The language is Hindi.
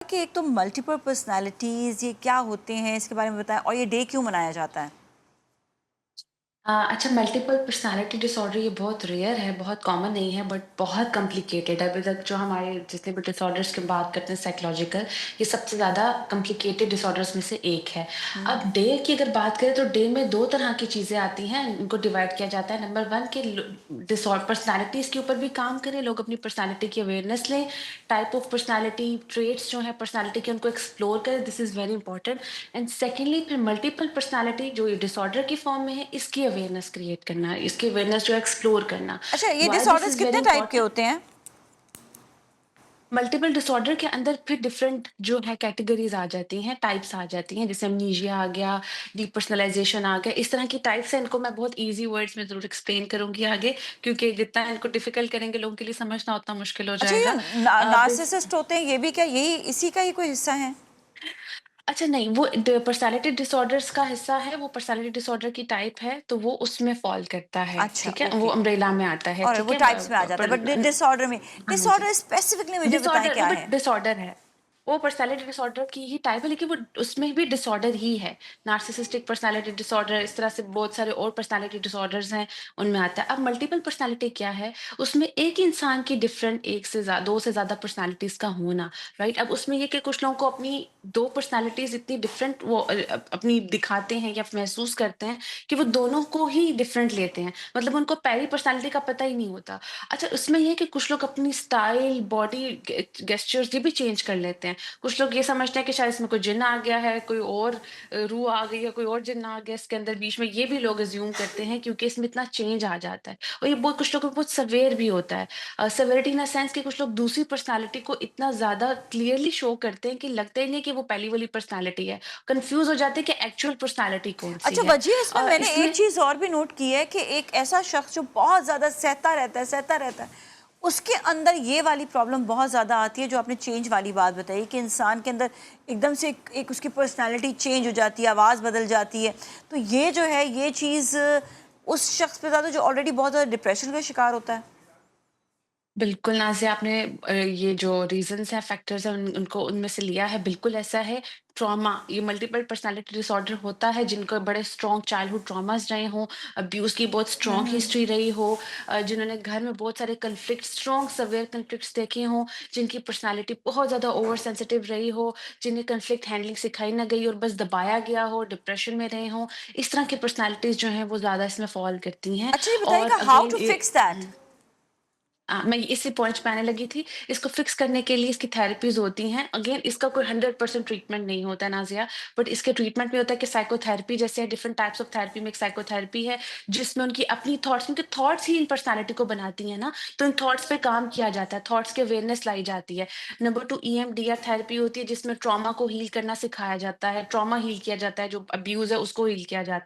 कि एक तो मल्टीपल पर्सनालिटीज ये क्या होते हैं इसके बारे में बताएं और ये डे क्यों मनाया जाता है। अच्छा, मल्टीपल पर्सनालिटी डिसऑर्डर ये बहुत रेयर है, बहुत कॉमन नहीं है, बट बहुत कॉम्प्लिकेटेड है। अभी तक जो हमारे जितने भी डिसऑर्डर्स की बात करते हैं साइकोलॉजिकल, ये सबसे ज़्यादा कॉम्प्लिकेटेड डिसऑर्डर्स में से एक है। अब हम्म। डे की अगर बात करें तो डे में 2 तरह की चीज़ें आती हैं, इनको डिवाइड किया जाता है। नंबर 1 कि लो पर्सनैलिटीज़ के ऊपर भी काम करें, लोग अपनी पर्सनैलिटी की अवेयरनेस लें, टाइप ऑफ पर्सनैलिटी, ट्रेट्स जो हैं पर्सनैलिटी के उनको एक्सप्लोर करें, this is very important. And secondly फिर मल्टीपल पर्सनालिटी जो ये डिसऑर्डर की फॉर्म में है, इसकी अवेयरनेस क्रिएट करना, इसकी अवेयरनेस जो है एक्सप्लोर करना। अच्छा, ये why this disorders is very कितने टाइप के इंपॉर्टेंट। होते हैं? मल्टीपल डिसऑर्डर के अंदर फिर डिफरेंट जो है कैटेगरीज आ जाती हैं, टाइप्स आ जाती हैं, जैसे अमनीशिया आ गया, डीपर्सनलाइजेशन आ गया, इस तरह की टाइप्स हैं। इनको मैं बहुत ईजी वर्ड्स में जरूर एक्सप्लेन करूंगी आगे, क्योंकि जितना इनको डिफिकल्ट करेंगे लोगों के लिए समझना उतना मुश्किल हो अच्छा, ये जाएगा। नार्सिसिस्ट होते हैं, ये भी क्या यही इसी का ही कोई हिस्सा है? अच्छा नहीं, वो पर्सनैलिटी डिसऑर्डर्स का हिस्सा है, वो पर्सनैलिटी डिसऑर्डर की टाइप है, तो वो उसमें फ़ॉल करता है, अच्छा, ठीक है? वो ओके। अम्ब्रेला में आता है, और ठीक वो है? टाइप्स में आ जाता है, बट डिसऑर्डर में, हाँ जी। डिसऑर्डर स्पेसिफिकली मुझे बताएं डिसऑर्डर वो क्या बट है। डिसऑर्डर है। वो पर्सनैलिटी डिसऑर्डर की ही टाइप है, लेकिन वो उसमें भी डिसऑर्डर ही है। नार्सिसिस्टिक पर्सनैलिटी डिसऑर्डर, इस तरह से बहुत सारे और पर्सनैलिटी डिसऑर्डर्स हैं, उनमें आता है। अब मल्टीपल पर्सनैलिटी क्या है? उसमें एक ही इंसान की डिफरेंट 1 से 2 से ज़्यादा पर्सनैलिटीज़ का होना, राइट? अब उसमें ये कि कुछ लोगों को अपनी 2 पर्सनैलिटीज़ इतनी डिफरेंट वो अपनी दिखाते हैं या महसूस करते हैं कि वो दोनों को ही डिफरेंट लेते हैं। मतलब उनको पहली पर्सनैलिटी का पता ही नहीं होता। अच्छा, उसमें ये है कि कुछ लोग अपनी स्टाइल, बॉडी गेस्चर्स ये भी चेंज कर लेते हैं। कुछ लोग ये समझते हैं कि शायद इसमें कोई जिन्न आ गया है, कोई और रूह आ गई है, कोई और जिन्न आ गया इसके अंदर बीच में, ये भी लोग अज़्यूम करते हैं क्योंकि इसमें इतना चेंज आ जाता है। और ये बहुत कुछ लोगों को बहुत सवेयर भी होता है। सेवेरिटी इन अ सेंस कि कुछ लोग दूसरी पर्सनैलिटी को इतना ज़्यादा क्लियरली शो करते हैं कि लगता ही नहीं कि वो पहली वाली पर्सनैलिटी है। कन्फ्यूज़ हो जाते हैं कि एक्चुअल पर्सनैलिटी कौन-सी अच्छा, है। वजह इसमें मैंने एक इसमें चीज़ और भी नोट की है कि एक ऐसा शख्स जो बहुत ज़्यादा सहता रहता है, उसके अंदर ये वाली प्रॉब्लम बहुत ज़्यादा आती है जो आपने चेंज वाली बात बताई कि इंसान के अंदर एकदम से एक उसकी पर्सनैलिटी चेंज हो जाती है, आवाज़ बदल जाती है। तो ये जो है ये चीज़ उस शख्स पे ज़्यादा जो ऑलरेडी बहुत ज़्यादा डिप्रेशन का शिकार होता है। बिल्कुल, नाज़िया आपने ये जो रीज़न्स हैं, फैक्टर्स हैं, उनको उनमें से लिया है, बिल्कुल ऐसा है। ट्रॉमा, ये मल्टीपल पर्सनैलिटी डिसऑर्डर होता है जिनको बड़े स्ट्रॉन्ग चाइल्डहुड ट्रॉमास रहे हों, अब्यूज़ की बहुत स्ट्रॉन्ग हिस्ट्री रही हो, जिन्होंने घर में बहुत सारे कॉन्फ्लिक्ट, स्ट्रॉन्ग सेवियर कॉन्फ्लिक्ट्स देखे हों, जिनकी पर्सनैलिटी बहुत ज़्यादा ओवर सेंसिटिव रही हो, जिन्हें कॉन्फ्लिक्ट हैंडलिंग सिखाई ना गई और बस दबाया गया हो, डिप्रेशन में रहे हों, इस तरह की पर्सनैलिटीज़ जो हैं, वो ज़्यादा इसमें फ़ॉल करती हैं। अच्छा, ये और बताइएगा हाउ अगेन टू ये फिक्स दैट? मैं इसी पॉइंट पे आने लगी थी। इसको फिक्स करने के लिए इसकी थेरेपीज़ होती हैं। अगेन इसका कोई 100% ट्रीटमेंट नहीं होता है नाज़िया, बट इसके ट्रीटमेंट में होता है कि साइकोथेरेपी जैसे है, डिफरेंट टाइप्स ऑफ थेरेपी में एक साइकोथेरेपी है, जिसमें उनकी अपनी थॉट्स, उनके थॉट्स ही इन पर्सनैलिटी को बनाती हैं ना, तो इन थॉट्स पे काम किया जाता है, थॉट्स की अवेयरनेस लाई जाती है। नंबर 2 ईएमडीआर थेरेपी होती है, जिसमें ट्रॉमा को हील करना सिखाया जाता है, ट्रॉमा हील किया जाता है, जो अब्यूज़ है उसको हील किया जाता है।